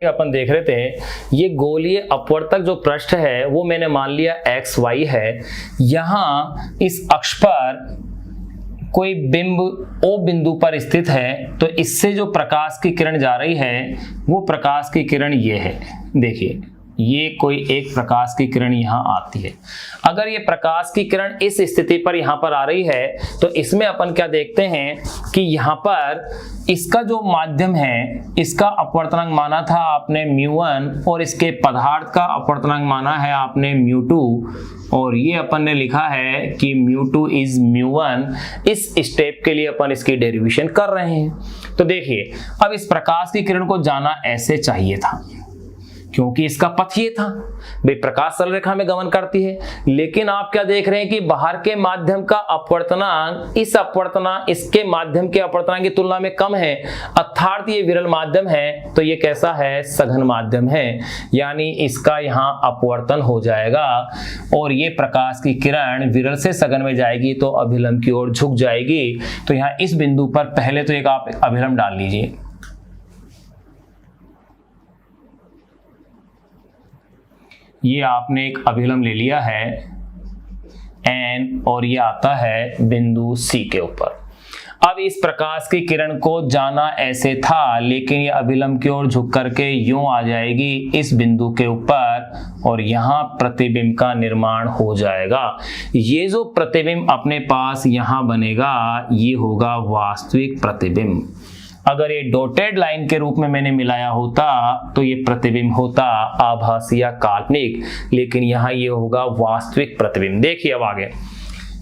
अपन देख रहे थे ये गोलीय अपवर्तक जो पृष्ठ है वो मैंने मान लिया एक्स वाई है। यहां इस अक्ष पर कोई बिंब O बिंदु पर स्थित है, तो इससे जो प्रकाश की किरण जा रही है वो प्रकाश की किरण ये है। देखिए ये कोई एक प्रकाश की किरण यहाँ आती है। अगर ये प्रकाश की किरण इस स्थिति पर यहाँ पर आ रही है तो इसमें अपन क्या देखते हैं कि यहाँ पर इसका जो माध्यम है इसका अपवर्तनांक माना था आपने μ1 और इसके पदार्थ का अपवर्तनांक माना है आपने μ2 और ये अपन ने लिखा है कि μ2 इज μ1। इस स्टेप के लिए अपन इसकी डेरिवेशन कर रहे हैं। तो देखिए अब इस प्रकाश की किरण को जाना ऐसे चाहिए था क्योंकि इसका पथ ये था, भाई प्रकाश सरल रेखा में गमन करती है। लेकिन आप क्या देख रहे हैं कि बाहर के माध्यम का अपवर्तनांक इस अपवर्तनांक इसके माध्यम के अपवर्तनांक की तुलना में कम है, अर्थात ये विरल माध्यम है। तो ये कैसा है? सघन माध्यम है, यानी इसका यहाँ अपवर्तन हो जाएगा और ये प्रकाश की किरण विरल से सघन में जाएगी तो अभिलंब की ओर झुक जाएगी। तो यहाँ इस बिंदु पर पहले तो एक आप अभिलंब डाल लीजिए। ये आपने एक अभिलंब ले लिया है n और ये आता है बिंदु C के ऊपर। अब इस प्रकाश की किरण को जाना ऐसे था, लेकिन ये अभिलंब की ओर झुक करके यूं आ जाएगी इस बिंदु के ऊपर और यहाँ प्रतिबिंब का निर्माण हो जाएगा। ये जो प्रतिबिंब अपने पास यहाँ बनेगा ये होगा वास्तविक प्रतिबिंब। अगर ये डॉटेड लाइन के रूप में मैंने मिलाया होता तो ये प्रतिबिंब होता आभासी या काल्पनिक, लेकिन यहाँ ये होगा वास्तविक प्रतिबिंब। देखिए अब आगे,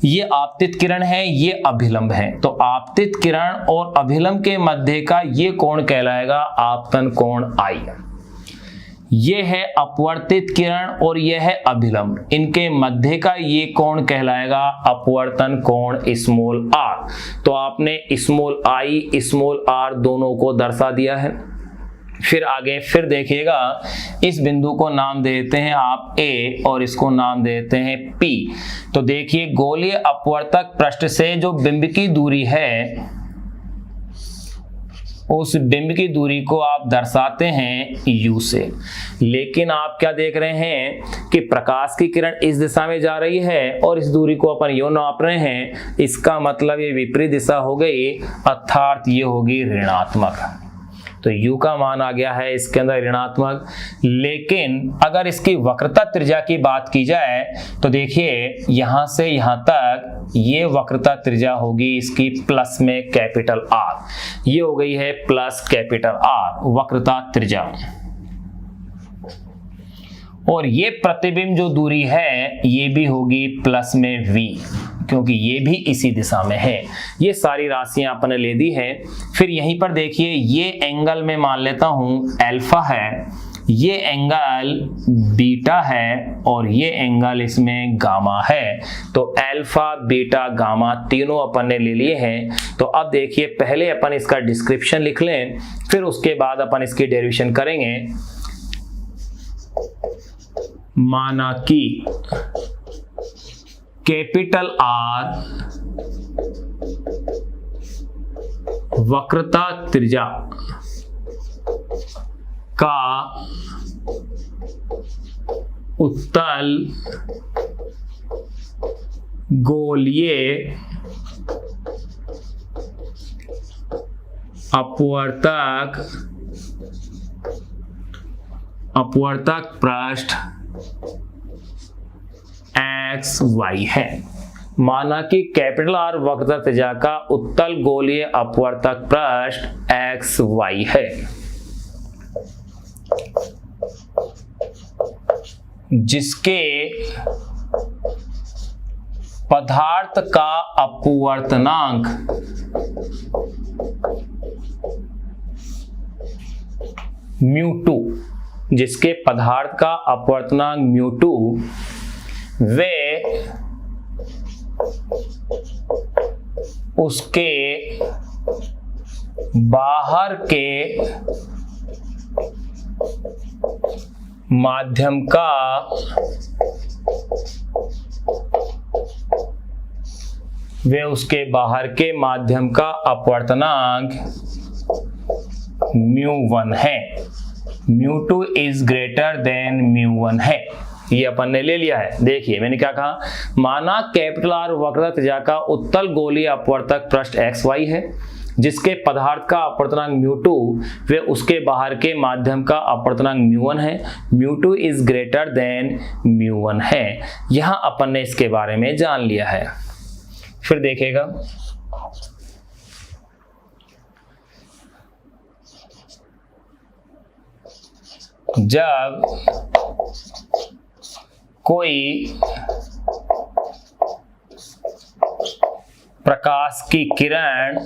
ये आपतित किरण है, ये अभिलंब है। तो आपतित किरण और अभिलंब के मध्य का ये कोण कहलाएगा आपतन कोण I। ये है अपवर्तित किरण और ये है अभिलंब, इनके मध्य का ये कोण कहलाएगा अपवर्तन कोण स्मॉल r। तो आपने स्मॉल I स्मॉल r दोनों को दर्शा दिया है। फिर आगे फिर देखिएगा, इस बिंदु को नाम देते हैं आप A और इसको नाम देते हैं P। तो देखिए गोलीय अपवर्तक पृष्ठ से जो बिंब की दूरी है उस बिंब की दूरी को आप दर्शाते हैं U से। लेकिन आप क्या देख रहे हैं कि प्रकाश की किरण इस दिशा में जा रही है और इस दूरी को अपन यूं नाप रहे हैं, इसका मतलब ये विपरीत दिशा हो गई, अर्थात ये होगी ऋणात्मक। तो U का मान आ गया है इसके अंदर ऋणात्मक। लेकिन अगर इसकी वक्रता त्रिज्या की बात की जाए तो देखिए यहां से यहां तक ये वक्रता त्रिज्या होगी इसकी प्लस में कैपिटल R। ये हो गई है प्लस कैपिटल R वक्रता त्रिज्या। और ये प्रतिबिंब जो दूरी है ये भी होगी प्लस में V, क्योंकि ये भी इसी दिशा में है। ये सारी राशियां आपने ले दी है। फिर यहीं पर देखिए ये एंगल में मान लेता हूं अल्फा है, ये एंगल बीटा है और ये एंगल इसमें गामा है। तो अल्फा बीटा गामा तीनों अपन ने ले लिए हैं। तो अब देखिए पहले अपन इसका डिस्क्रिप्शन लिख लें, फिर उसके बाद अपन इसकी डेरिवेशन करेंगे। माना कि कैपिटल R वक्रता त्रिज्या का उत्तल गोलीय अपवर्तक पृष्ठ XY है। माना कि कैपिटल R वक्रता त्रिज्या का उत्तल गोलीय अपवर्तक पृष्ठ XY है, जिसके पदार्थ का अपवर्तनांक μ2, जिसके पदार्थ का अपवर्तनांक μ2 वे उसके बाहर के माध्यम का अपवर्तनांक μ1 है। μ2 इज ग्रेटर देन μ1 है। ये अपन ने ले लिया है। देखिए मैंने क्या कहा, माना कैपिटल R वक्र त्रिज्या का उत्तल गोलीय अपवर्तक पृष्ठ XY है जिसके पदार्थ का अपवर्तनांक μ2 व उसके बाहर के माध्यम का अपवर्तनांक μ1 है। μ2 इज ग्रेटर देन μ1 है। यहां अपन ने इसके बारे में जान लिया है। फिर देखेगा जब कोई प्रकाश की किरण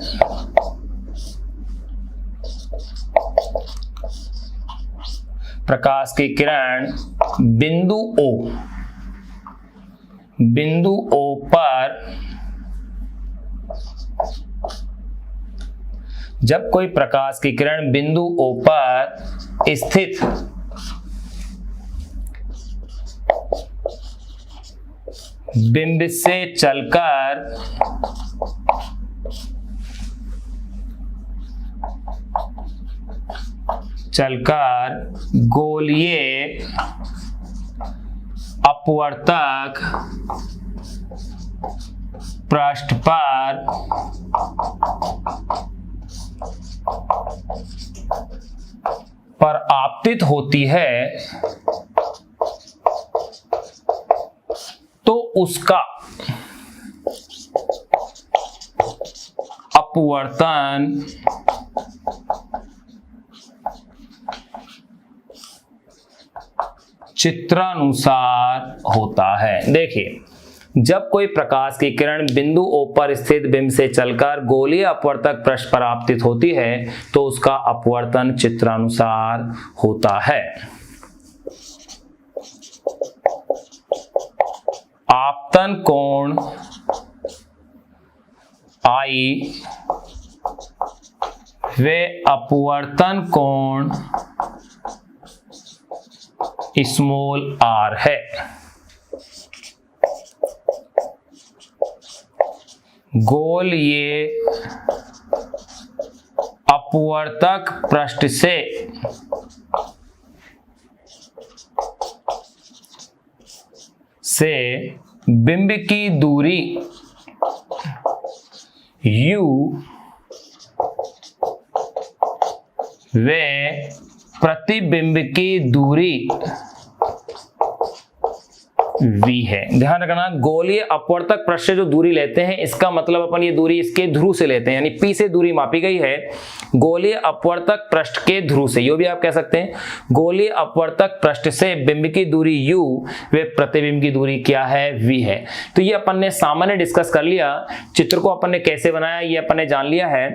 बिंदु O पर, जब कोई प्रकाश की किरण बिंदु O पर स्थित बिंब से चलकर गोलीय अपवर्तक पृष्ठ पर आपतित होती है तो उसका अपवर्तन चित्रानुसार होता है। देखिए जब कोई प्रकाश की किरण बिंदु O पर स्थित बिंब से चलकर गोलीय अपवर्तक पृष्ठ पर आपतित होती है तो उसका अपवर्तन चित्रानुसार होता है। आपतन कोण I व अपवर्तन कोण स्मॉल r है। गोलीय अपवर्तक पृष्ठ से बिंब की दूरी u व प्रतिबिंब की दूरी v है। ध्यान रखना गोलीय अपवर्तक पृष्ठ से जो दूरी लेते हैं इसका मतलब अपन ये दूरी इसके ध्रुव से लेते हैं, यानी P से दूरी मापी गई है गोलीय अपवर्तक पृष्ठ के ध्रुव से। यो भी आप कह सकते हैं गोलीय अपवर्तक पृष्ठ से बिंब की दूरी u व प्रतिबिंब की दूरी क्या है, v है। तो ये अपन ने सामान्य डिस्कस कर लिया। चित्र को अपन ने कैसे बनाया ये अपन ने जान लिया है।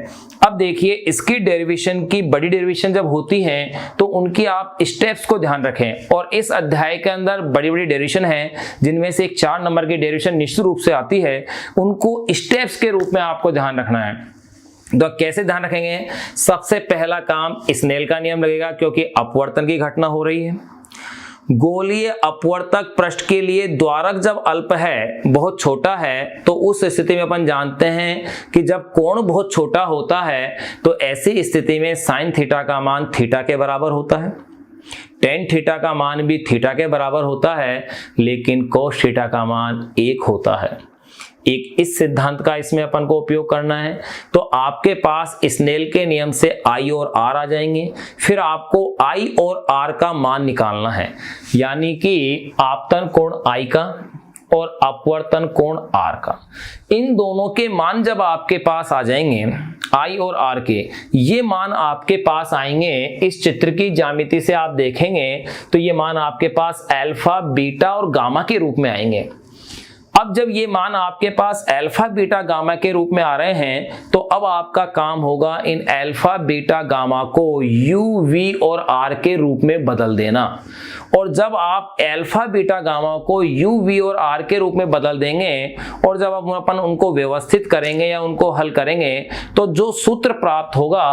अब देखिए इसकी डेरिवेशन की बड़ी डेरिवेशन जब होती है तो उनकी आप स्टेप्स को ध्यान रखें, और इस अध्याय के अंदर बड़ी बड़ी डेरिवेशन है जिनमें से एक 4 नंबर की डेरिवेशन निश्चित रूप से आती है, उनको स्टेप्स के रूप में आपको ध्यान रखना है। तो कैसे ध्यान रखेंगे, सबसे पहला काम स्नेल का नियम लगेगा क्योंकि अपवर्तन की घटना हो रही है। गोलीय अपवर्तक पृष्ठ के लिए द्वारक जब अल्प है, बहुत छोटा है, तो उस स्थिति में अपन जानते हैं कि जब कोण बहुत छोटा होता है तो ऐसी स्थिति में साइन थीटा का मान थीटा के बराबर होता है, टेन थीटा का मान भी थीटा के बराबर होता है, लेकिन कोस थीटा का मान 1 होता है। एक इस सिद्धांत का इसमें अपन को उपयोग करना है। तो आपके पास स्नेल के नियम से I और R आ जाएंगे, फिर आपको I और R का मान निकालना है, यानी कि आपतन कोण I का और अपवर्तन कोण R का। इन दोनों के मान जब आपके पास आ जाएंगे I और R के, ये मान आपके पास आएंगे इस चित्र की ज्यामिति से आप देखेंगे तो ये मान आपके पास अल्फा बीटा और गामा के रूप में आएंगे। अब जब ये मान आपके पास अल्फा बीटा गामा के रूप में आ रहे हैं तो अब आपका काम होगा इन अल्फा बीटा गामा को u v और r के रूप में बदल देना, और जब आप अल्फा बीटा गामा को u v और r के रूप में बदल देंगे और जब अपन उनको व्यवस्थित करेंगे या उनको हल करेंगे तो जो सूत्र प्राप्त होगा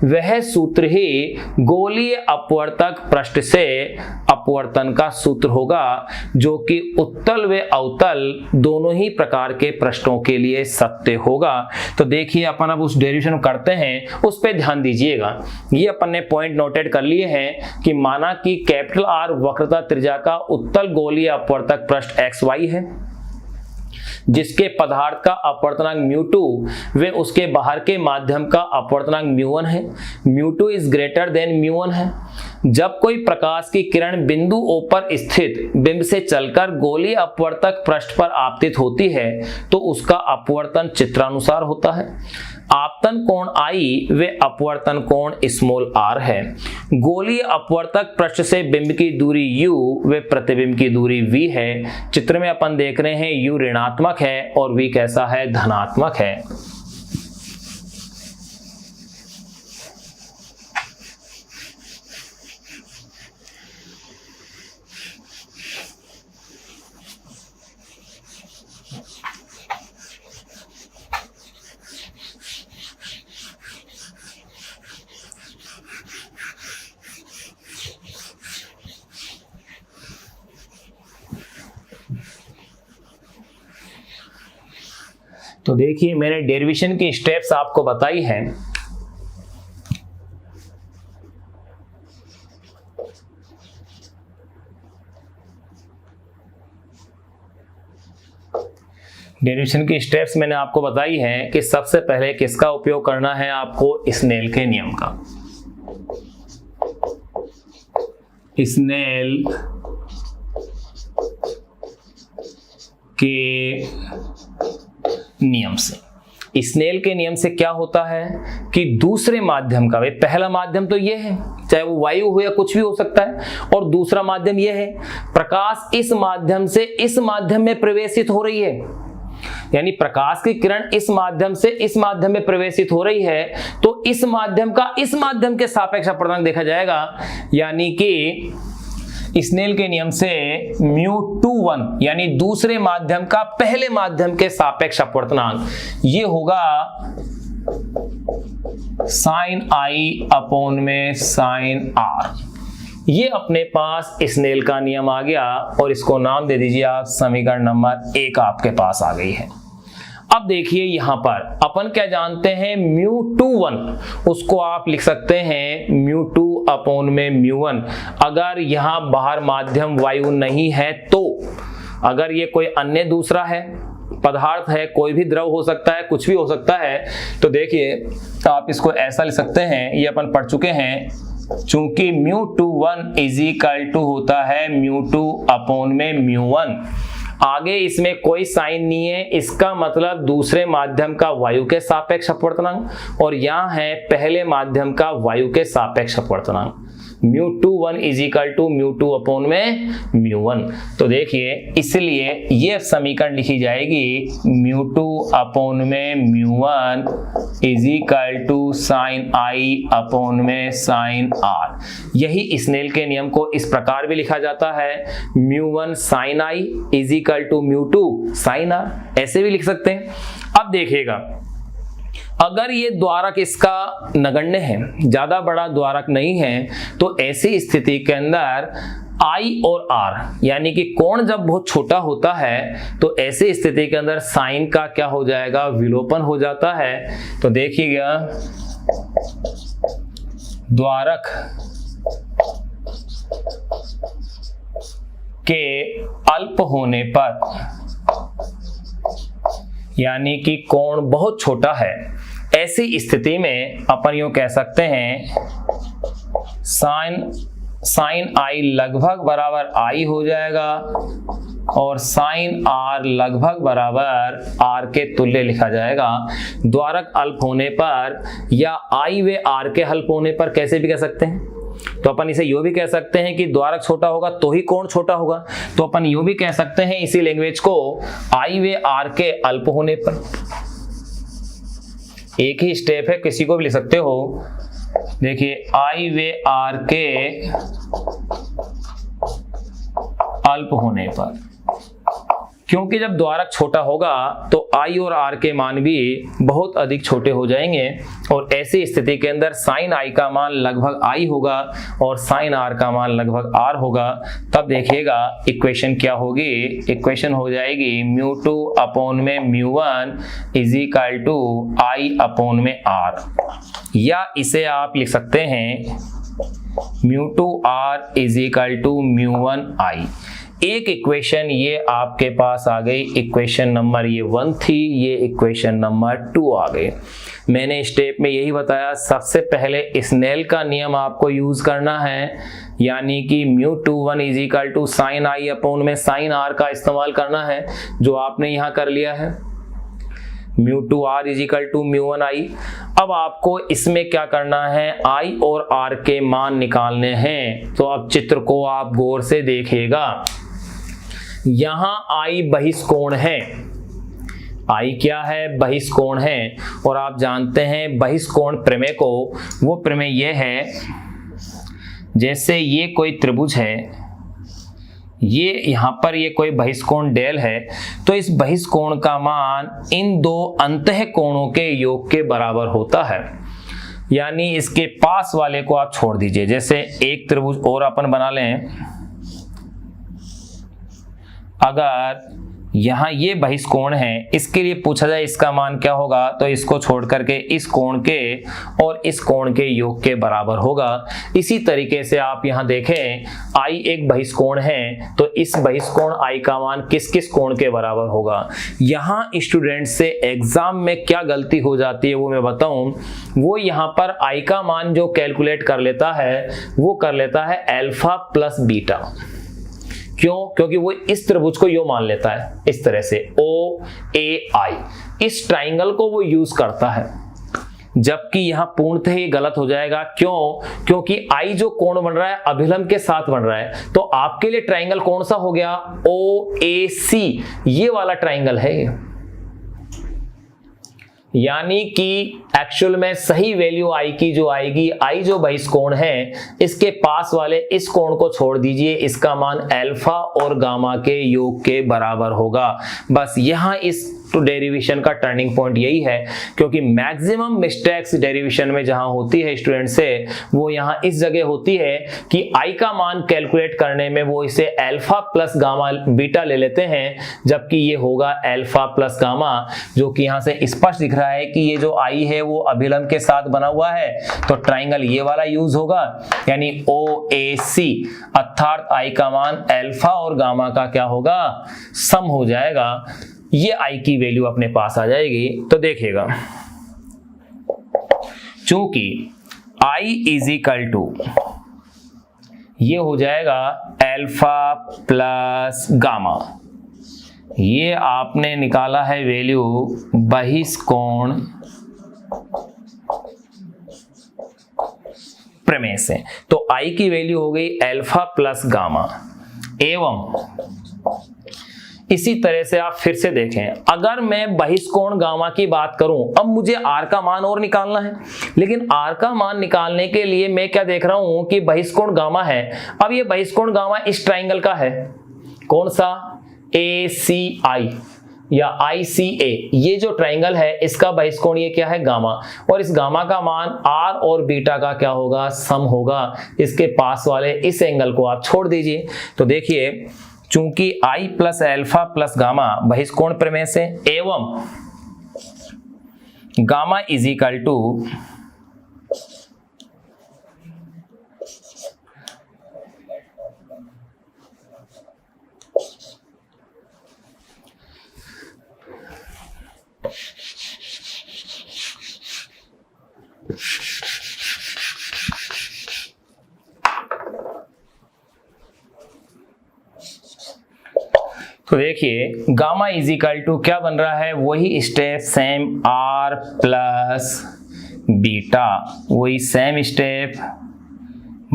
वह सूत्र ही गोलीय अपवर्तक पृष्ठ से अपवर्तन का सूत्र होगा, जो कि उत्तल व अवतल दोनों ही प्रकार के पृष्ठों के लिए सत्य होगा। तो देखिए अपन अब उस डेरिवेशन करते हैं, उस पर ध्यान दीजिएगा। ये अपन ने पॉइंट नोटेड कर लिए हैं कि माना कि कैपिटल R वक्रता त्रिज्या का उत्तल गोलीय अपवर्तक पृष्ठ xy है, जिसके पदार्थ का अपवर्तनांक μ2 व उसके बाहर के माध्यम का अपवर्तनांक μ1 है। μ2 इज ग्रेटर देन μ1 है। जब कोई प्रकाश की किरण बिंदु O पर स्थित बिंब से चलकर गोलीय अपवर्तक पृष्ठ पर आपतित होती है तो उसका अपवर्तन चित्रानुसार होता है। आपतन कोण I व अपवर्तन कोण स्मॉल r है। गोलीय अपवर्तक पृष्ठ से बिंब की दूरी u व प्रतिबिंब की दूरी v है। चित्र में अपन देख रहे हैं u ऋणात्मक है और v कैसा है, धनात्मक है। तो देखिए मैंने डेरिवेशन की स्टेप्स आपको बताई हैं। डेरिवेशन की स्टेप्स मैंने आपको बताई हैं कि सबसे पहले किसका उपयोग करना है आपको, स्नेल के नियम का। स्नेल के नियम से, स्नेल के नियम से क्या होता है कि दूसरे माध्यम का, भाई पहला माध्यम तो ये है, चाहे वो वायु हो या कुछ भी हो सकता है, और दूसरा माध्यम ये है, प्रकाश इस माध्यम से इस माध्यम में प्रवेशित हो रही है, यानी प्रकाश की किरण इस माध्यम से इस माध्यम में प्रवेशित हो रही है, तो इस माध्यम का इस माध्यम के सापेक्ष अपवर्तनांक देखा जाएगा, यानी कि स्नेल के नियम से μ21 यानी दूसरे माध्यम का पहले माध्यम के सापेक्ष अपवर्तनांक ये होगा sin I अपॉन में sin R। ये अपने पास स्नेल का नियम आ गया और इसको नाम दे दीजिए आप, समीकरण नंबर 1 आपके पास आ गई है। अब देखिए यहां पर अपन क्या जानते हैं, μ21 उसको आप लिख सकते हैं μ2 अपॉन में μ1। अगर यहां बाहर माध्यम वायु नहीं है तो, अगर ये कोई अन्य दूसरा है पदार्थ है, कोई भी द्रव हो सकता है, कुछ भी हो सकता है, तो देखिए आप इसको ऐसा लिख सकते हैं, ये अपन पढ़ चुके हैं, चूंकि μ21 इज इक्वल टू होता है μ2 अपॉन में μ1। आगे इसमें कोई साइन नहीं है, इसका मतलब दूसरे माध्यम का वायु के सापेक्ष अपवर्तनांक और यहाँ है पहले माध्यम का वायु के सापेक्ष अपवर्तनांक। μ21 इज इक्वल टू μ2 अपॉन में μ1। तो देखिए इसलिए ये समीकरण लिखी जाएगी μ2 अपॉन में μ1 is equal to sin I upon में sin R। यही स्नेल के नियम को इस प्रकार भी लिखा जाता है, μ1 sin I is equal to μ2 sin R, ऐसे भी लिख सकते हैं। अब देखिएगा अगर ये द्वारक इसका नगण्य है, ज्यादा बड़ा द्वारक नहीं है, तो ऐसी स्थिति के अंदर I और R यानी कि कोण जब बहुत छोटा होता है तो ऐसी स्थिति के अंदर साइन का क्या हो जाएगा, विलोपन हो जाता है। तो देखिएगा द्वारक के अल्प होने पर यानी कि कोण बहुत छोटा है, ऐसी स्थिति में अपन यूं कह सकते हैं साइन I लगभग बराबर I हो जाएगा और साइन R लगभग बराबर R के तुल्य लिखा जाएगा। द्वारक अल्प होने पर या I व R के अल्प होने पर कैसे भी कह सकते हैं, तो अपन इसे यूं भी कह सकते हैं कि द्वारक छोटा होगा तो ही कोण छोटा होगा, तो अपन यूं भी कह सकते हैं इसी लैंग्वेज को I व R के अल्प होने पर। एक ही स्टेप है, किसी को भी लिख सकते हो। देखिए I व R के अल्प होने पर, क्योंकि जब द्वारक छोटा होगा तो I और R के मान भी बहुत अधिक छोटे हो जाएंगे और ऐसी स्थिति के अंदर साइन I का मान लगभग I होगा और साइन R का मान लगभग R होगा। तब देखिएगा इक्वेशन क्या होगी, इक्वेशन हो जाएगी μ2 अपॉन में μ1 is equal to I upon में R, या इसे आप लिख सकते हैं μ2R is equal to μ1 I। एक इक्वेशन ये आपके पास आ गई, इक्वेशन नंबर ये 1 थी, ये इक्वेशन नंबर 2 आ गई। मैंने स्टेप में यही बताया, सबसे पहले स्नेल का नियम आपको यूज करना है, यानी कि μ21 is equal to sine I upon में साइन R का इस्तेमाल करना है, जो आपने यहाँ कर लिया है। μ2R is equal to μ1 I। अब आपको इसमें क्या करना है, I और R के मान निकालने हैं। तो अब चित्र को आप गौर से देखिएगा, यहाँ I बहिष्कोण है, I क्या है, बहिष्कोण है, और आप जानते हैं बहिष्कोण प्रमेय को, वो प्रमेय ये है, जैसे ये कोई त्रिभुज है, ये यहाँ पर ये कोई बहिष्कोण डेल है, तो इस बहिष्कोण का मान इन दो अंतः कोणों के योग के बराबर होता है। यानी इसके पास वाले को आप छोड़ दीजिए। जैसे एक त्रिभुज और अपन बना लें, अगर यहाँ ये बहिष्कोण है, इसके लिए पूछा जाए इसका मान क्या होगा, तो इसको छोड़ करके इस कोण के और इस कोण के योग के बराबर होगा। इसी तरीके से आप यहाँ देखें, I एक बहिष्कोण है, तो इस बहिष्कोण I का मान किस किस कोण के बराबर होगा। यहाँ स्टूडेंट से एग्जाम में क्या गलती हो जाती है वो मैं बताऊं, वो यहाँ पर I का मान जो कैलकुलेट कर लेता है वो कर लेता है अल्फा प्लस बीटा। क्यों? क्योंकि वो इस त्रिभुज को यो मान लेता है, इस तरह से OAI, इस ट्राइंगल को वो यूज करता है, जबकि यहां पूर्णतः ही गलत हो जाएगा। क्यों? क्योंकि I जो कोण बन रहा है अभिलंब के साथ बन रहा है, तो आपके लिए ट्राइंगल कौन सा हो गया, OAC, ये वाला ट्राइंगल है। यानी कि एक्चुअल में सही वैल्यू I की जो आएगी, I जो बहिष्कोण है, इसके पास वाले इस कोण को छोड़ दीजिए, इसका मान अल्फा और गामा के योग के बराबर होगा। बस यहाँ इस डेरिवेशन का टर्निंग पॉइंट यही है, क्योंकि मैक्सिमम मिस्टेक्स डेरिवेशन में जहां होती है स्टूडेंट से, वो यहाँ इस जगह होती है कि I का मान कैलकुलेट करने में वो इसे अल्फा प्लस गामा बीटा ले लेते हैं, जबकि ये होगा अल्फा प्लस गामा, जो कि यहाँ से स्पष्ट दिख रहा है कि ये जो I है वो अभिलंब के साथ बना हुआ है, तो ट्राइंगल ये वाला यूज होगा, यानी OAC, अर्थात I का मान अल्फा और गामा का क्या होगा, सम हो जाएगा। ये I की वैल्यू अपने पास आ जाएगी। तो देखिएगा, चूंकि I इज इक्वल टू, ये हो जाएगा अल्फा प्लस गामा, ये आपने निकाला है वैल्यू बहिष्कोण प्रमेय से, तो I की वैल्यू हो गई अल्फा प्लस गामा। एवं इसी तरह से आप फिर से देखें, अगर मैं बहिष्कोण गामा की बात करूं, अब मुझे R का मान और निकालना है, लेकिन R का मान निकालने के लिए मैं क्या देख रहा हूं कि बहिष्कोण गामा है। अब ये बहिष्कोण गामा इस ट्राइंगल का है, कौन सा, ACI या ICA, ये जो ट्राइंगल है इसका बहिष्कोण ये क्या है, गामा, और इस गामा का मान R और बीटा का क्या होगा, सम होगा। इसके पास वाले इस एंगल को आप छोड़ दीजिए। तो देखिए, चूंकि I plus alpha plus gamma बहिष्कोण प्रमेय से, एवं गामा इज इक्वल टू तो देखिए गामा इज इक्वल टू क्या बन रहा है, वही step same R plus beta, वही सेम स्टेप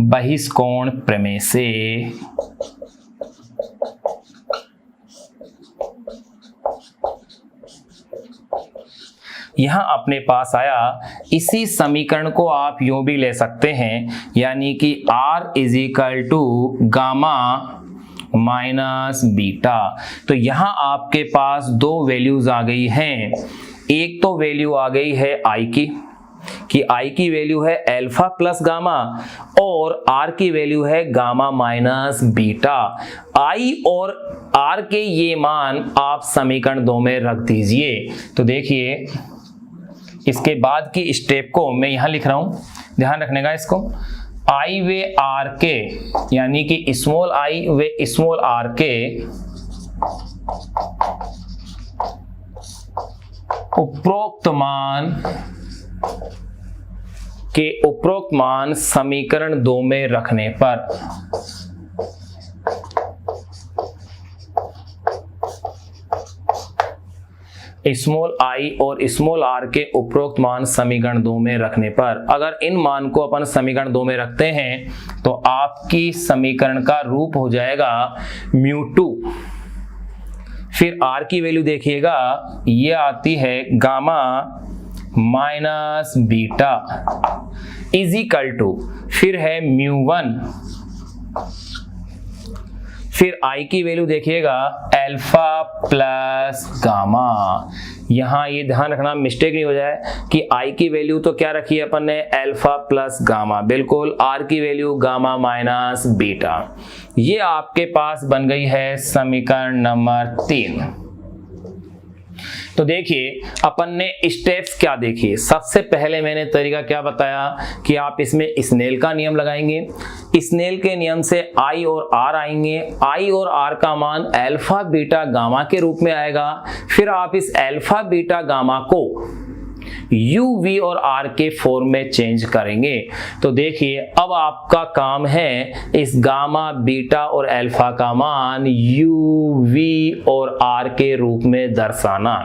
बहिष्कोण प्रमेय से यहां अपने पास आया। इसी समीकरण को आप यूं भी ले सकते हैं, यानी कि R is equal to gamma minus beta. तो यहां आपके पास दो वैल्यूज आ गई हैं। एक तो वैल्यू आ गई है आई की, कि आई की वैल्यू है अल्फा प्लस गामा और आर की वैल्यू है गामा माइनस बीटा। आई और आर के ये मान आप समीकरण 2 में रख दीजिए। तो देखिए इसके बाद की स्टेप को मैं यहां लिख रहा हूं, ध्यान रखने का इसको। आई वे आर के यानी कि स्मॉल आई वे स्मॉल आर के उपरोक्त मान समीकरण 2 में रखने पर स्मॉल आई और स्मॉल आर के उपरोक्त मान समीकरण 2 में रखने पर अगर इन मान को अपन समीकरण 2 में रखते हैं तो आपकी समीकरण का रूप हो जाएगा μ2। फिर आर की वैल्यू देखिएगा, ये आती है gamma minus beta is equal to, फिर है μ1, फिर आई की वैल्यू देखिएगा अल्फा प्लस गामा। यहां ये ध्यान रखना मिस्टेक नहीं हो जाए कि आई की वैल्यू तो क्या रखी है अपन ने, अल्फा प्लस गामा, बिल्कुल। आर की वैल्यू गामा माइनस बीटा। ये आपके पास बन गई है समीकरण नंबर 3। तो देखिए अपन ने स्टेप्स क्या देखिए। सबसे पहले मैंने तरीका क्या बताया कि आप इसमें स्नेल का नियम लगाएंगे। स्नेल के नियम से आई और आर आएंगे। आई और आर का मान अल्फा बीटा गामा के रूप में आएगा। फिर आप इस अल्फा बीटा गामा को u v और r के फॉर्म में चेंज करेंगे। तो देखिए अब आपका काम है इस गामा बीटा और अल्फा का मान u v और r के रूप में दर्शाना।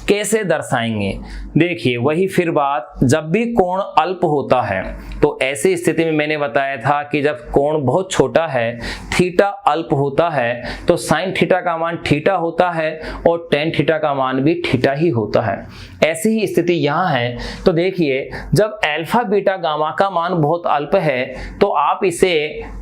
कैसे दर्शाएंगे, देखिए वही फिर बात, जब भी कोण अल्प होता है तो ऐसी स्थिति में मैंने बताया था कि जब कोण बहुत छोटा है, थीटा अल्प होता है, तो साइन थीटा का मान थीटा होता है और टेन थीटा का मान भी थीटा ही होता है। ऐसी ही स्थिति यहाँ है। तो देखिए जब अल्फा बीटा गामा का मान बहुत अल्प है तो आप इसे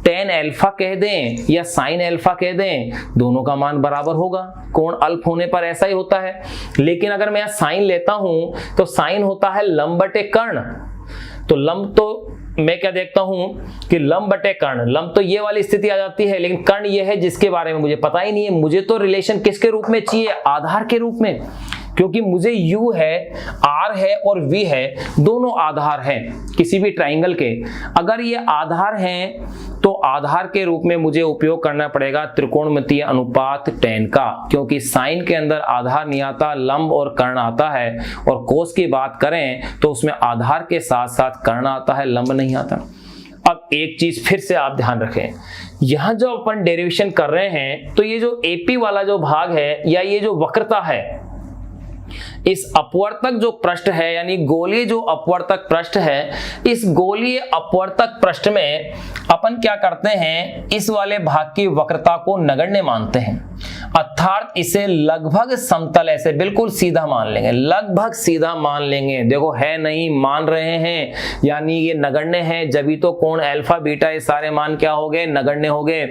टेन अल्फा कह दें या साइन अल्फा कह दें, दोनों का मान बराबर होगा। कोण अल्प होने पर ऐसा ही होता है। लेकिन अगर मैं साइन लेता हूं तो साइन होता है लंब बटे कर्ण। तो लंब तो मैं क्या देखता हूं कि लंब बटे कर्ण, लंब तो ये वाली स्थिति आ जाती है, लेकिन कर्ण ये है जिसके बारे में मुझे पता ही नहीं है। मुझे तो रिलेशन किसके रूप में चाहिए, आधार के रूप में, क्योंकि मुझे u है, r है और v है, दोनों आधार हैं किसी भी ट्राइंगल के। अगर ये आधार हैं तो आधार के रूप में मुझे उपयोग करना पड़ेगा त्रिकोणमितीय अनुपात tan का, क्योंकि साइन के अंदर आधार नहीं आता, लंब और कर्ण आता है। और कोस की बात करें तो उसमें आधार के साथ साथ कर्ण आता है, लंब नहीं आता। अब एक चीज फिर से आप ध्यान रखें, यहां जो अपन डेरिवेशन कर रहे हैं तो ये जो AP वाला जो भाग है या ये जो वक्रता है, इस अपवर्तक जो पृष्ठ है यानी गोलीय जो अपवर्तक पृष्ठ है, इस गोलीय अपवर्तक पृष्ठ में अपन क्या करते हैं, इस वाले भाग की वक्रता को नगण्य मानते हैं। अर्थात इसे लगभग समतल ऐसे बिल्कुल सीधा मान लेंगे, लगभग सीधा मान लेंगे। देखो है नहीं, मान रहे हैं, यानी ये नगण्य है, जब तो कोण अल्फा बीटा ये सारे मान क्या हो गए, नगण्य हो गए।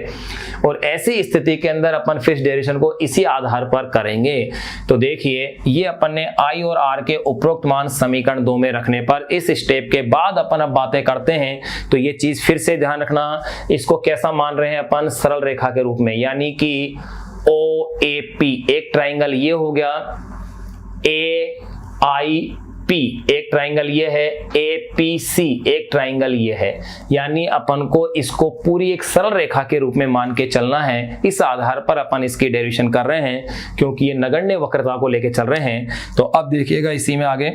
और ऐसी स्थिति के अंदर अपन फिक्स्ड डेरिवेशन को इसी आधार पर करेंगे। तो देखिए ये अपन ने आई और आर के उपरोक्त मान समीकरण 2 में रखने पर इस स्टेप के बाद अपन अब बातें करते हैं। तो ये चीज फिर से ध्यान रखना, इसको कैसा मान रहे हैं अपन, सरल रेखा के रूप में, यानी कि OAP एक ट्राइंगल ये हो गया, AIP एक ट्राइंगल ये है, APC एक ट्राइंगल ये है। यानी अपन को इसको पूरी एक सरल रेखा के रूप में मान के चलना है। इस आधार पर अपन इसकी डेरिवेशन कर रहे हैं क्योंकि ये नगण्य वक्रता को लेके चल रहे हैं। तो अब देखिएगा इसी में आगे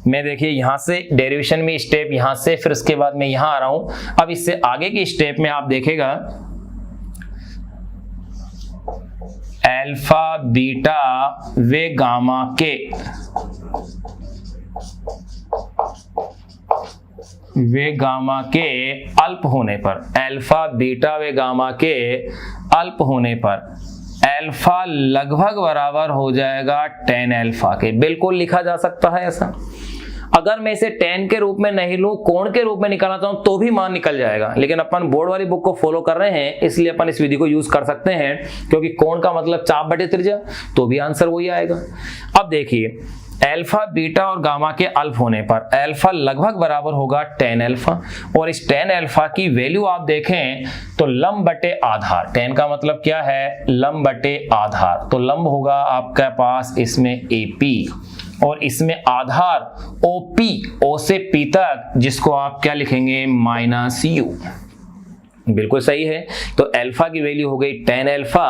मैं देखिए यहां से डेरिवेशन में स्टेप यहां से, फिर उसके बाद मैं यहां आ रहा हूं। अब इससे आगे की स्टेप में आप देखेगा अल्फा बीटा वे गामा के अल्प होने पर, अल्फा बीटा वे गामा के अल्प होने पर अल्फा लगभग बराबर हो जाएगा tan अल्फा के। बिल्कुल लिखा जा सकता है ऐसा। अगर मैं इसे tan के रूप में नहीं लूं, कोण के रूप में निकालना चाहूं तो भी मान निकल जाएगा, लेकिन अपन बोर्ड वाली बुक को फॉलो कर रहे हैं इसलिए अपन इस विधि को यूज कर सकते हैं, क्योंकि कोण का मतलब चाप बटे त्रिज्या, तो भी आंसर वही आएगा। अब देखिए अल्फा बीटा और गामा के अल्फ होने पर अल्फा लगभग बराबर होगा tan अल्फा, और इस tan अल्फा की वैल्यू आप देखें तो लंब बटे आधार, tan का मतलब क्या है, लंब बटे आधार, तो लंब होगा आपके पास इसमें AP और इसमें आधार OP, O से P तक, जिसको आप क्या लिखेंगे -u। बिल्कुल सही है। तो अल्फा की वैल्यू हो गई tan अल्फा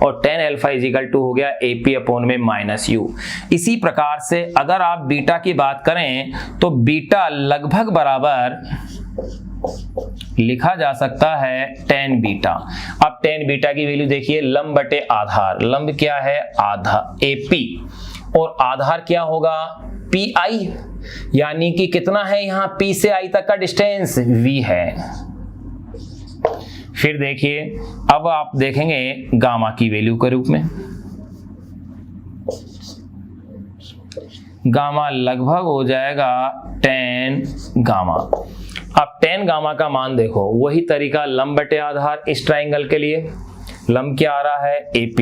और tan alpha is equal to हो गया AP अपॉन में -u। इसी प्रकार से अगर आप बीटा की बात करें तो बीटा लगभग बराबर लिखा जा सकता है tan बीटा। अब tan बीटा की वैल्यू देखिए लंब बटे आधार, लंब क्या है आधा AP और आधार क्या होगा PI, यानी कि कितना है यहाँ P से I तक का डिस्टेंस V है। फिर देखिए अब आप देखेंगे गामा की वैल्यू के रूप में, गामा लगभग हो जाएगा tan गामा। अब tan गामा का मान देखो, वही तरीका लंब बटे आधार इस ट्राइंगल के लिए, लंब क्या आ रहा है AP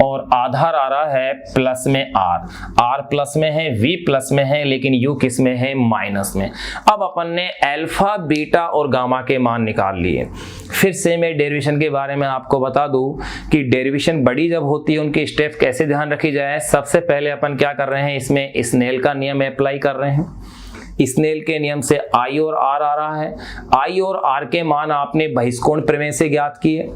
और आधार आ रहा है प्लस में R प्लस में है, V प्लस में है, लेकिन U किस में है, माइनस में। अब अपन ने अल्फा बीटा और गामा के मान निकाल लिए। फिर से मैं डेरिवेशन के बारे में आपको बता दूं कि डेरिवेशन बड़ी जब होती है उनके स्टेप कैसे ध्यान रखी जाए। सबसे पहले अपन क्या कर रहे हैं, इसमें स्नेल का नियम अप्लाई कर रहे हैं। स्नेल के नियम से I और R आ रहा है, I और R के मान आपने बहिष्कोण प्रमेय से ज्ञात किए,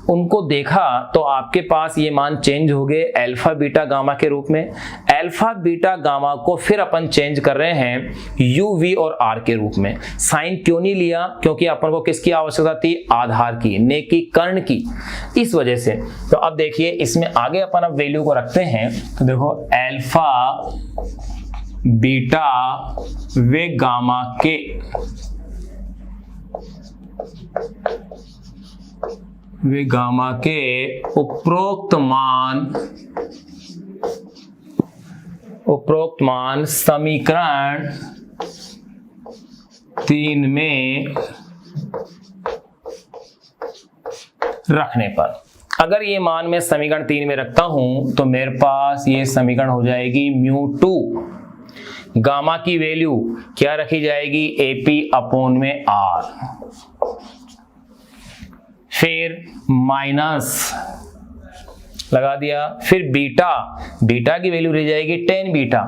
उनको देखा तो आपके पास ये मान चेंज हो गए अल्फा बीटा गामा के रूप में। अल्फा बीटा गामा को फिर अपन चेंज कर रहे हैं U V और R के रूप में। साइन क्यों नहीं लिया, क्योंकि अपन को किसकी आवश्यकता थी, आधार की, ने की, कर्ण की, इस वजह से। तो अब देखिए इसमें आगे अपन अब वैल्यू को रखते हैं, तो देखो अल्फा बीटा वे गामा के उपरोक्त मान समीकरण 3 में रखने पर, अगर ये मान मैं समीकरण 3 में रखता हूं तो मेरे पास ये समीकरण हो जाएगी μ2। गामा की वैल्यू क्या रखी जाएगी, AP अपॉन में R, फिर माइनस लगा दिया, फिर बीटा की वैल्यू रह जाएगी tan बीटा,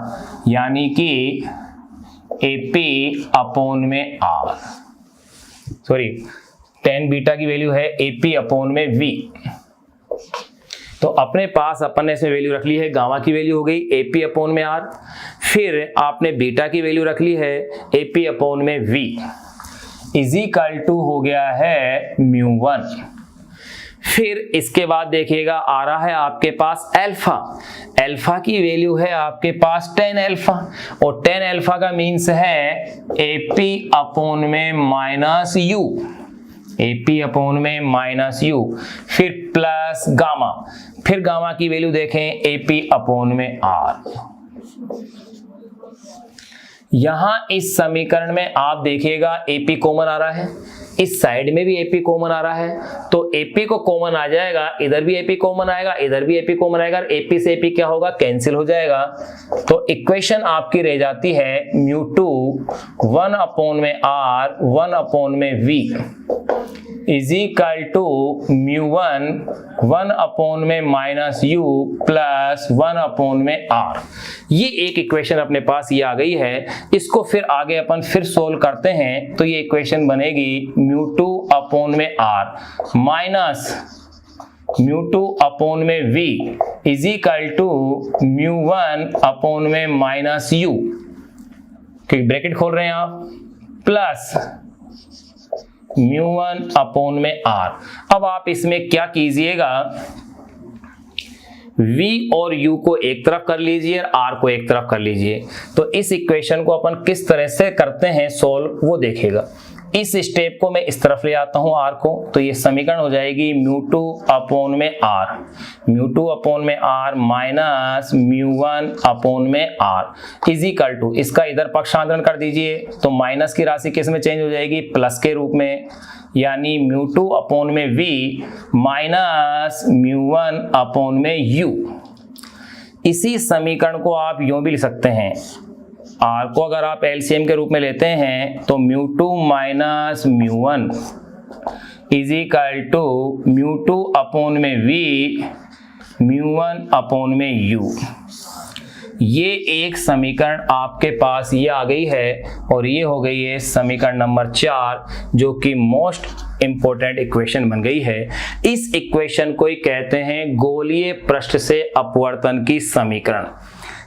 यानी कि AP अपॉन में R, सॉरी tan बीटा की वैल्यू है AP अपॉन में V। तो अपने पास अपन ने इसमें वैल्यू रख ली है, गामा की वैल्यू हो गई AP अपॉन में R, फिर आपने बीटा की वैल्यू रख ली है AP अपॉन में V इज इक्वल टू हो गया है μ1। फिर इसके बाद देखिएगा आ रहा है आपके पास अल्फा की वैल्यू है आपके पास tan अल्फा, और tan अल्फा का मीन्स है AP अपॉन में -u, AP अपॉन में -u, फिर प्लस गामा, फिर गामा की वैल्यू देखें AP अपॉन में R। यहां इस समीकरण में आप देखिएगा AP कॉमन आ रहा है, इस साइड में भी AP कॉमन आ रहा है, तो AP को कॉमन आ जाएगा, इधर भी AP कॉमन आएगा, इधर भी AP कॉमन आएगा, और AP से AP क्या होगा, कैंसिल हो जाएगा। तो इक्वेशन आपकी रह जाती है μ2 1 अपॉन में R 1 अपॉन में V is equal to μ1 1 upon में -u प्लस 1 अपॉन में R। ये एक इक्वेशन अपने पास ये आ गई है। इसको फिर आगे अपन फिर सोल्व करते हैं तो ये इक्वेशन बनेगी μ2 अपॉन में R माइनस μ2 अपॉन में V is equal to μ1 upon में -u, ब्रैकेट खोल रहे हैं आप, प्लस μ1 अपॉन में R। अब आप इसमें क्या कीजिएगा, V और U को एक तरफ कर लीजिए और R को एक तरफ कर लीजिए। तो इस इक्वेशन को अपन किस तरह से करते हैं सोल्व वो देखेगा। इस स्टेप को मैं इस तरफ ले आता हूं r को, तो ये समीकरण हो जाएगी μ2 अपॉन में r, μ2 अपॉन में r माइनस μ1 अपॉन में r इज इक्वल टू, इसका इधर पक्षांतरण कर दीजिए तो माइनस की राशि किस में चेंज हो जाएगी, प्लस के रूप में, यानी μ2 अपॉन में v माइनस μ1 अपॉन में u। इसी समीकरण को आप यूं भी लिख सकते हैं, r को अगर आप एलसीएम के रूप में लेते हैं तो μ2 minus μ1 is equal to μ2 upon में v μ1 अपॉन में u। ये एक समीकरण आपके पास ये आ गई है, और ये हो गई है समीकरण नंबर 4, जो कि मोस्ट इंपॉर्टेंट इक्वेशन बन गई है। इस इक्वेशन को ही कहते हैं गोलीय पृष्ठ से अपवर्तन की समीकरण।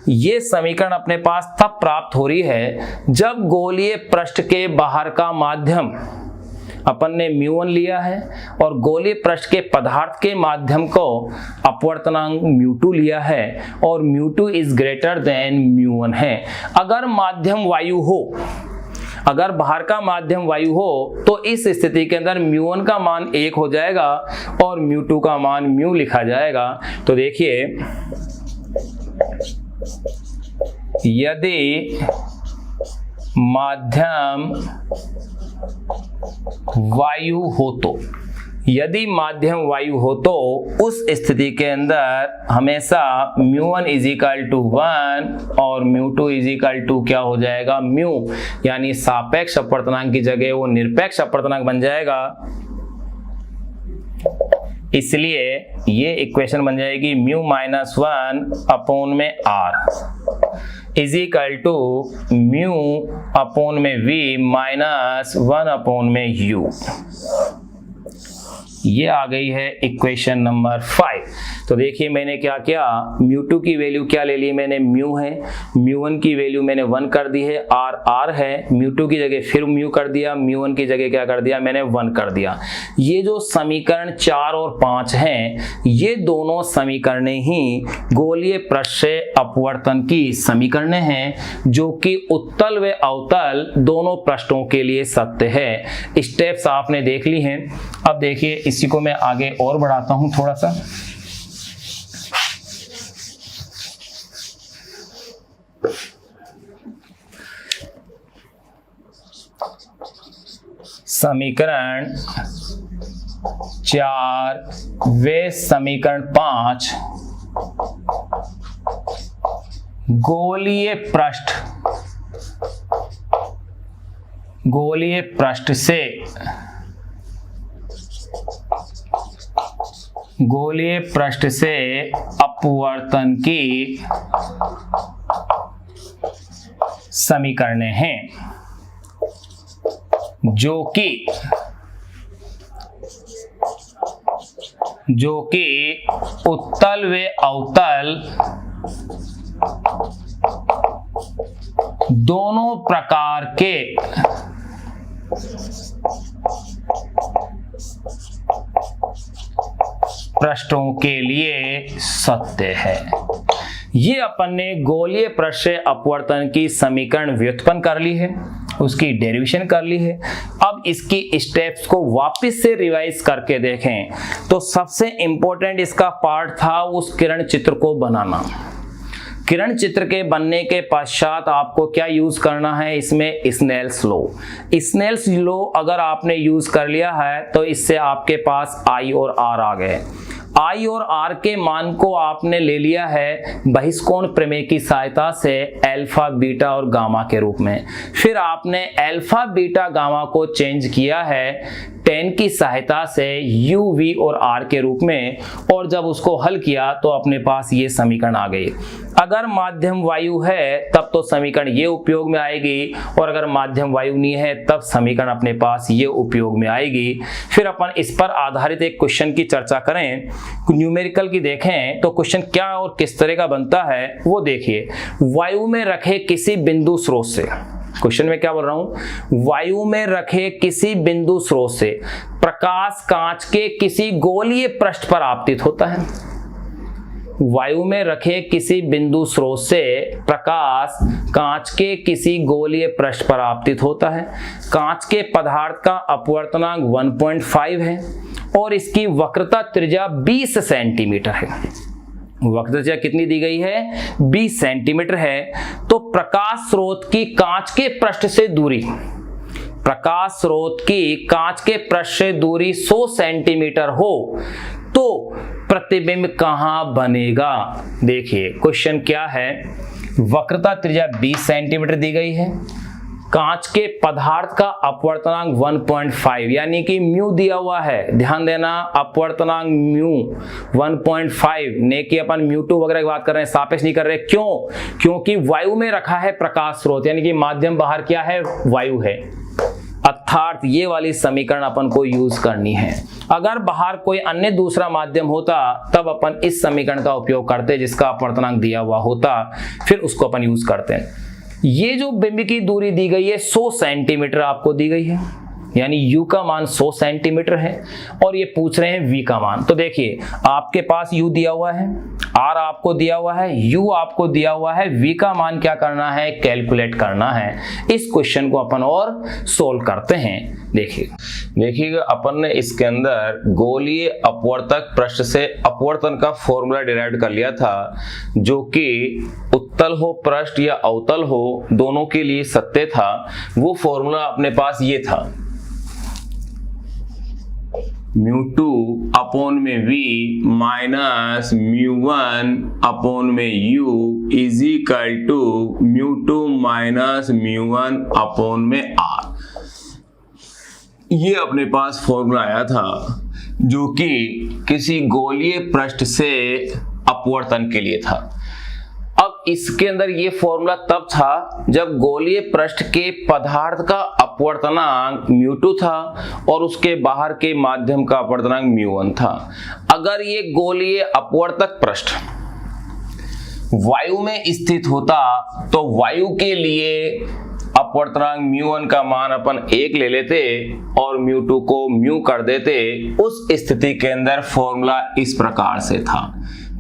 ये समीकरण अपने पास तब प्राप्त हो रही है जब गोलीय पृष्ठ के बाहर का माध्यम अपन ने μ1 लिया है और गोलीय पृष्ठ के पदार्थ के माध्यम को अपवर्तनांक μ2 लिया है, और μ2 इज ग्रेटर देन μ1 है। अगर माध्यम वायु हो, अगर बाहर का माध्यम वायु हो, तो इस स्थिति के अंदर μ1 का मान 1 हो जाएगा और μ2 का मान μ लिखा जाएगा। तो देखिए, यदि माध्यम वायु हो तो, यदि माध्यम वायु हो तो उस स्थिति के अंदर हमेशा μ1 इज इक्वल टू 1 और μ2 इज इक्वल टू क्या हो जाएगा, μ, यानी सापेक्ष अपवर्तनांक की जगह वो निरपेक्ष अपवर्तनांक बन जाएगा। इसलिए ये इक्वेशन बन जाएगी μ माइनस 1 अपॉन में r is equal to μ upon में v माइनस 1 अपॉन में u। ये आ गई है इक्वेशन नंबर 5। तो देखिए मैंने क्या किया, μ2 की वैल्यू क्या ले ली मैंने, μ है, μ1 की वैल्यू मैंने 1 कर दी है, r है, μ2 की जगह फिर μ कर दिया, μ1 की जगह क्या कर दिया मैंने 1 कर दिया। ये जो समीकरण 4 और 5 हैं, ये दोनों समीकरणें ही गोलीय पृष्ठ से अपवर्तन की समीकरणें हैं, जो कि उत्तल व अवतल दोनों पृष्ठों के लिए सत्य है। स्टेप्स आपने देख ली हैं। अब देखिए इसी को मैं आगे और बढ़ाता हूं थोड़ा सा। समीकरण 4 व समीकरण 5 गोलीय पृष्ठ से अपवर्तन की समीकरणें हैं, जो कि उत्तल व अवतल दोनों प्रकार के पृष्ठों के लिए सत्य है। ये अपन ने गोलीय पृष्ठ से अपवर्तन की समीकरण व्युत्पन्न कर ली है, उसकी डेरिवेशन कर ली है। अब इसकी स्टेप्स को वापस से रिवाइज करके देखें तो सबसे इंपॉर्टेंट इसका पार्ट था उस किरण चित्र को बनाना। किरण चित्र के बनने के पश्चात आपको क्या यूज करना है, इसमें स्नेल्स लॉ। स्नेल्स लॉ अगर आपने यूज कर लिया है तो इससे आपके पास I और R आ गए। I और R के मान को आपने ले लिया है बहिष्कोण प्रमेय की सहायता से अल्फा, बीटा और गामा के रूप में। फिर आपने अल्फा, बीटा, गामा को चेंज किया है tan की सहायता से u, v और r के रूप में, और जब उसको हल किया तो अपने पास ये समीकरण आ गई। अगर माध्यम वायु है तब तो समीकरण ये उपयोग में आएगी, और अगर माध्यम वायु नहीं है तब समीकरण अपने पास ये उपयोग में आएगी। फिर अपन इस पर आधारित एक क्वेश्चन की चर्चा करें, न्यूमेरिकल की देखें तो क्वेश्चन क्या और किस तरह का बनता है वो देखिए। वायु में रखे किसी बिंदु स्रोत से, क्वेश्चन में क्या बोल रहा हूं, वायु में रखे किसी बिंदु स्रोत से प्रकाश कांच के किसी गोलीय पृष्ठ पर आपतित होता है। वायु में रखे किसी बिंदु स्रोत से प्रकाश कांच के किसी गोलीय पृष्ठ पर आपतित होता है। कांच के पदार्थ का अपवर्तनांक 1.5 है और इसकी वक्रता त्रिज्या 20 सेंटीमीटर है। वक्रता त्रिज्या कितनी दी गई है? 20 सेंटीमीटर है। तो प्रकाश स्रोत की कांच के पृष्ठ से दूरी, प्रकाश स्रोत की कांच के पृष्ठ से दूरी 100 सेंटीमीटर हो तो प्रतिबिंब कहां बनेगा? देखिए क्वेश्चन क्या है, वक्रता त्रिज्या 20 सेंटीमीटर दी गई है, कांच के पदार्थ का अपवर्तनांक 1.5 यानी कि म्यू दिया हुआ है, ध्यान देना अपवर्तनांक म्यू 1.5, ने कि अपन म्यू2 वगैरह की बात कर रहे हैं, सापेक्ष नहीं कर रहे। क्यों? क्योंकि वायु में रखा है प्रकाश स्रोत, यानी कि माध्यम बाहर क्या है? वायु है। अर्थात ये वाली समीकरण अपन को यूज करनी है। अगर बाहर कोई अन्य दूसरा माध्यम होता तब अपन इस समीकरण का उपयोग करते जिसका अपवर्तनांक दिया हुआ होता, फिर उसको अपन यूज करते हैं। ये जो बिंब की दूरी दी गई है 100 सेंटीमीटर आपको दी गई है, यानी u का मान 100 सेंटीमीटर है और ये पूछ रहे हैं v का मान। तो देखिए आपके पास u दिया हुआ है, r आपको दिया हुआ है, u आपको दिया हुआ है, v का मान क्या करना है? कैलकुलेट करना है। इस क्वेश्चन को अपन और सोल्व करते हैं। देखिएगा अपन ने इसके अंदर गोलीय अपवर्तक पृष्ठ से अपवर्तन का फॉर्मूला डिराइव कर लिया था, जो कि उत्तल हो पृष्ठ या अवतल हो दोनों के लिए सत्य था। वो फॉर्मूला अपने पास ये था, μ2 अपॉन में v माइनस μ1 अपॉन में u is equal to μ2 minus μ1 upon में r। ये अपने पास फॉर्मूला आया था जो कि किसी गोलीय पृष्ठ से अपवर्तन के लिए था। अब इसके अंदर ये फॉर्मूला तब था जब गोलीय पृष्ठ के पदार्थ का अपवर्तनांक μ2 था और उसके बाहर के माध्यम का अपवर्तनांक μ1 था। अगर ये गोलीय अपवर्तक पृष्ठ वायु में स्थित होता तो वायु के लिए अपवर्तनांक μ1 का मान अपन 1 ले लेते और μ2 को μ कर देते। उस स्थिति के अंदर फॉर्मूला इस प्रकार से था,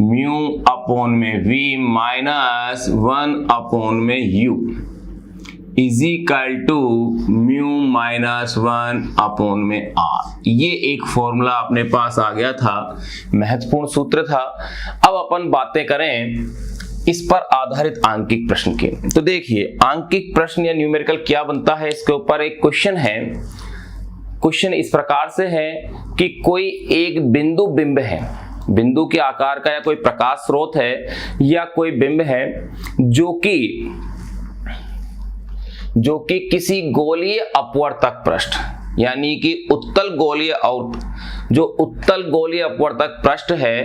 म्यू अपॉन में v माइनस 1 अपॉन में u is equal to mu minus 1 upon में r। ये एक फॉर्मूला अपने पास आ गया था, महत्वपूर्ण सूत्र था। अब अपन बातें करें इस पर आधारित आंकिक प्रश्न के। तो देखिए आंकिक प्रश्न या न्यूमेरिकल क्या बनता है, इसके ऊपर एक क्वेश्चन है। क्वेश्चन इस प्रकार से है कि कोई एक बिंदु बिंब है, बिंदु के आकार का या कोई प्रकाश स्रोत है या कोई बिंब है जो कि किसी गोलीय अपवर्तक पृष्ठ यानी कि उत्तल गोलीय अपवर्तक पृष्ठ है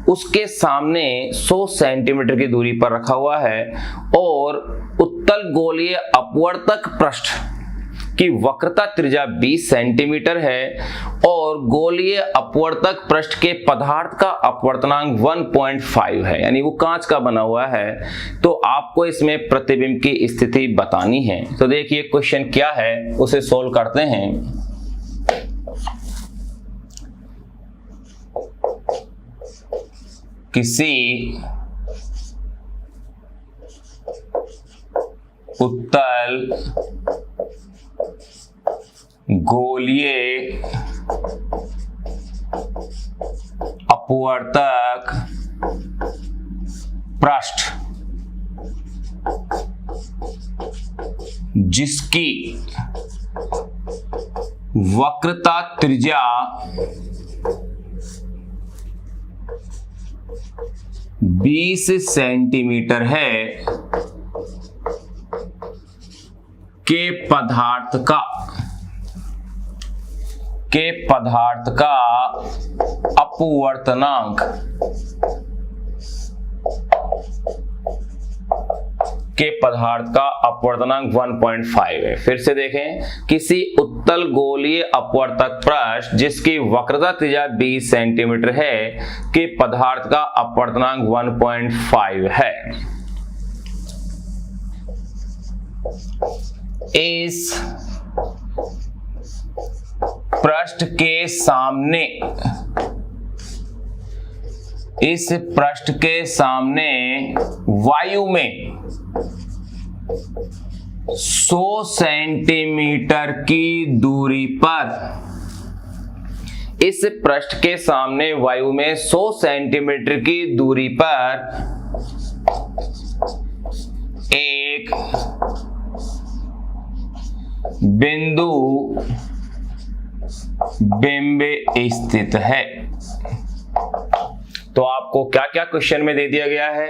उसके सामने 100 सेंटीमीटर की दूरी पर रखा हुआ है और उत्तल गोलीय अपवर्तक पृष्ठ की वक्रता त्रिज्या 20 सेंटीमीटर है और गोलीय अपवर्तक पृष्ठ के पदार्थ का अपवर्तनांक 1.5 है, यानी वो कांच का बना हुआ है। तो आपको इसमें प्रतिबिंब की स्थिति बतानी है। तो देखिए क्वेश्चन क्या है उसे सोल्व करते हैं। किसी उत्तल गोलीय अपवर्तक पृष्ठ जिसकी वक्रता त्रिज्या 20 सेंटीमीटर है के पदार्थ का अपवर्तनांक के पदार्थ का अपवर्तनांक 1.5 है। फिर से देखें, किसी उत्तल गोलीय अपवर्तक पृष्ठ जिसकी वक्रता त्रिज्या 20 सेंटीमीटर है के पदार्थ का अपवर्तनांक 1.5 है। इस पृष्ठ के सामने इस पृष्ठ के सामने वायु में 100 सेंटीमीटर की दूरी पर, इस पृष्ठ के सामने वायु में 100 सेंटीमीटर की दूरी पर एक बिंदु बिंब स्थित है। तो आपको क्या क्या क्वेश्चन में दे दिया गया है,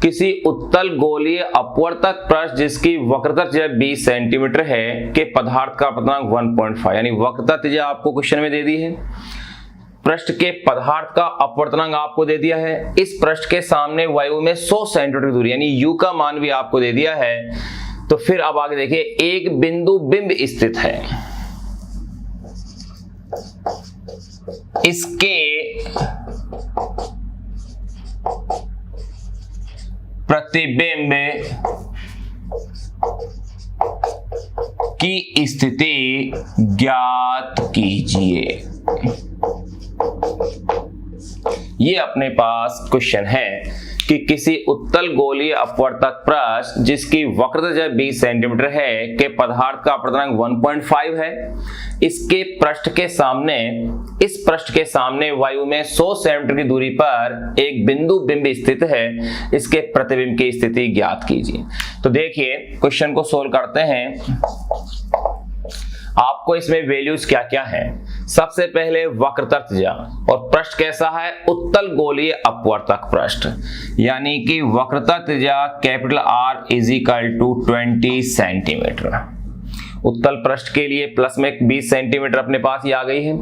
किसी उत्तल गोलीय अपवर्तक पृष्ठ जिसकी वक्रता त्रिज्या 20 सेंटीमीटर है के पदार्थ का अपवर्तनांक 1.5, यानी वक्रता त्रिज्या आपको क्वेश्चन में दे दी है, पृष्ठ के पदार्थ का अपवर्तनांक आपको दे दिया है, इस पृष्ठ के सामने वायु में 100 सेंटीमीटर दूरी यानी u का मान भी आपको दे दिया है। तो फिर अब आगे देखिए, एक बिंदु बिंब स्थित है, इसके प्रतिबिंब की स्थिति ज्ञात कीजिए। ये अपने पास क्वेश्चन है कि किसी उत्तल गोलीय अपवर्तक पृष्ठ जिसकी वक्रता त्रिज्या 20 सेंटीमीटर है के पदार्थ का अपवर्तनांक 1.5 है, इसके पृष्ठ के सामने, इस पृष्ठ के सामने वायु में 100 सेंटीमीटर की दूरी पर एक बिंदु बिंब स्थित है, इसके प्रतिबिंब की स्थिति ज्ञात कीजिए। तो देखिए क्वेश्चन को सोल्व करते हैं। आपको इसमें वैल्यूज क्या क्या हैं। सबसे पहले वक्रता त्रिज्या, और पृष्ठ कैसा है, उत्तल गोलीय अपवर्तक पृष्ठ, यानी कि वक्रता त्रिज्या capital R is equal to 20 centimetre. उत्तल पृष्ठ के लिए प्लस में 20 सेंटीमीटर अपने पास ही आ गई है।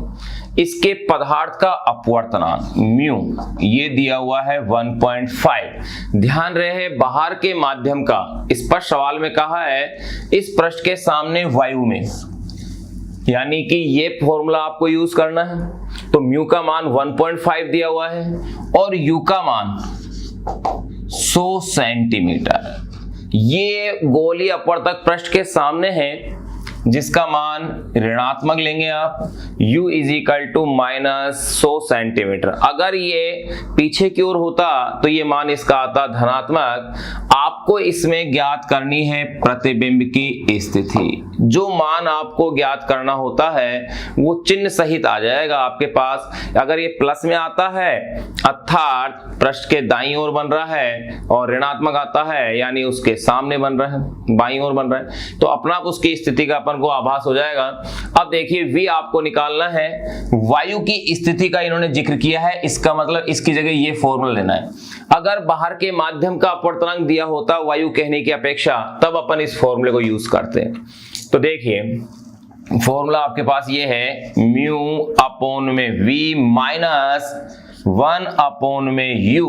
इसके पदार्थ का अपवर्तनांक म्यू ये दिया हुआ है 1.5। ध्यान रहे बाहर के माध्यम का, इस पर सवाल में कहा है इस पृष्ठ के सामने वायु में, यानी कि ये फॉर्मूला आपको यूज करना है। तो म्यू का मान 1.5 दिया हुआ है और यू का मान 100 सेंटीमीटर। ये गोलीय अपवर्तक पृष्ठ के सामने है, जिसका मान ऋणात्मक लेंगे आप, u is equal to -100 centimetre. अगर ये पीछे की ओर होता तो ये मान इसका आता धनात्मक। आपको इसमें ज्ञात करनी है प्रतिबिंब की स्थिति। जो मान आपको ज्ञात करना होता है वो चिन्ह सहित आ जाएगा आपके पास। अगर ये प्लस में आता है अर्थात पृष्ठ के दाईं ओर बन रहा है, और ऋणात्मक आता है यानी उसके सामने बन रहा है, बाईं ओर बन रहा है, तो अपना उसकी स्थिति का अपन को आभास हो जाएगा। अब देखिए v आपको निकालना है, वायु की स्थिति का इन्होंने जिक्र किया है, इसका मतलब इसकी जगह ये फॉर्मूला लेना है। अगर बाहर के माध्यम का अपवर्तनांक दिया होता वायु कहने की अपेक्षा, तब अपन इस फॉर्मूले को यूज करते हैं। तो देखिए फॉर्मूला आपके पास ये है, म्यू अपॉन में v माइनस 1 अपॉन में u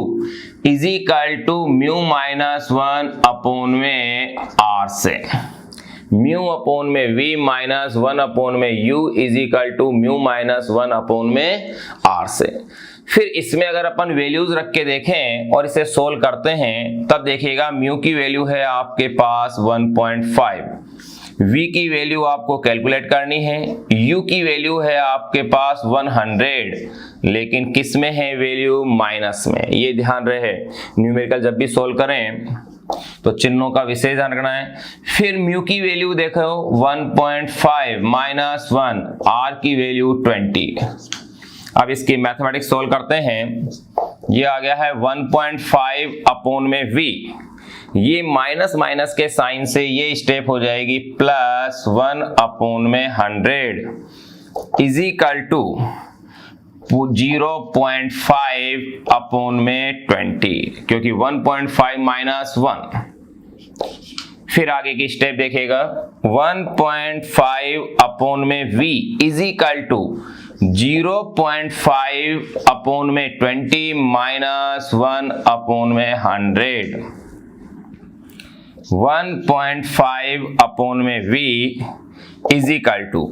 is equal to mu minus 1 upon में r से। म्यू अपॉन में v माइनस 1 अपॉन में u is equal to mu minus 1 upon में r से। फिर इसमें अगर अपन वैल्यूज रख के देखें और इसे सोल्व करते हैं, तब देखिएगा म्यू की वैल्यू है आपके पास 1.5, v की वैल्यू आपको कैलकुलेट करनी है, u की वैल्यू है आपके पास 100, लेकिन किस में है वैल्यू, माइनस में। ये ध्यान रहे, न्यूमेरिकल जब भी सोल्व करें तो चिन्हों का विशेष ध्यान रखना है। फिर म्यू की वैल्यू देखो 1.5 माइनस 1, r की वैल्यू 20। अब इसकी मैथमेटिक्स सोल्व करते हैं। ये आ गया है 1.5 अपॉन में v, ये माइनस माइनस के साइन से ये स्टेप हो जाएगी प्लस 1 अपॉन में 100 इज इक्वल टू 0.5 अपॉन में 20, क्योंकि 1.5 माइनस 1। फिर आगे की स्टेप देखिएगा, 1.5 अपॉन में v is equal to 0.5 upon में 20 माइनस 1 अपॉन में 100। 1.5 अपॉन में v इज इक्वल टू,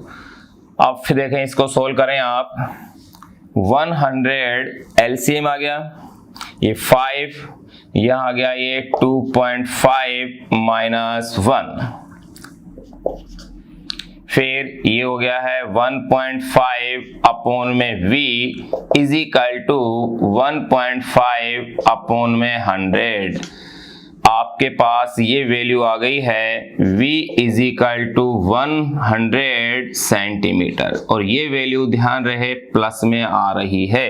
अब फिर देखें इसको सोल्व करें आप, 100 एलसीएम आ गया, ये 5, यह आ गया ये 2.5 माइनस 1। फिर ये हो गया है 1.5 अपॉन में v is equal to 1.5 upon में 100। आपके पास ये वैल्यू आ गई है v is equal to 100 centimetre, और ये वैल्यू ध्यान रहे प्लस में आ रही है,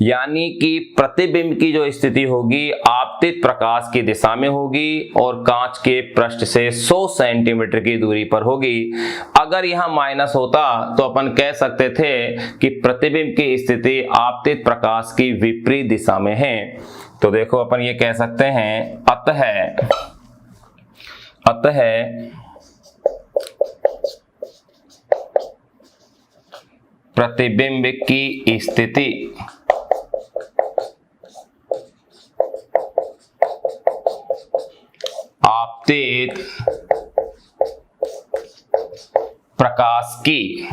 यानी कि प्रतिबिंब की जो स्थिति होगी आपतित प्रकाश की दिशा में होगी और कांच के पृष्ठ से 100 सेंटीमीटर की दूरी पर होगी। अगर यहां माइनस होता तो अपन कह सकते थे कि प्रतिबिंब की स्थिति आपतित प्रकाश की विपरीत दिशा में है। तो देखो अपन ये कह सकते हैं अतः प्रतिबिंब की स्थिति आपतित प्रकाश की,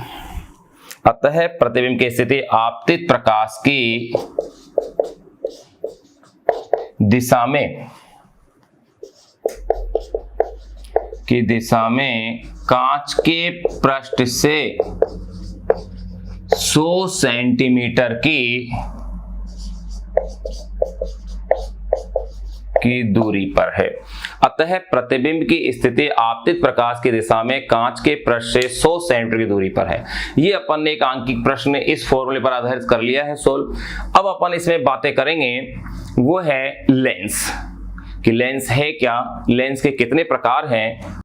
अतः प्रतिबिंब की स्थिति आपतित प्रकाश की दिशा में कांच के पृष्ठ से 100 सेंटीमीटर की दूरी पर है। अतः प्रतिबिंब की स्थिति आपतित प्रकाश की दिशा में कांच के पृष्ठ से 100 सेंटीमीटर की दूरी पर है। ये अपन ने एक आंकिक प्रश्न इस फॉर्मूले पर आधारित कर लिया है सोल्व। अब अपन इसमें बातें करेंगे, वो है लेंस कि लेंस है क्या, लेंस के कितने प्रकार हैं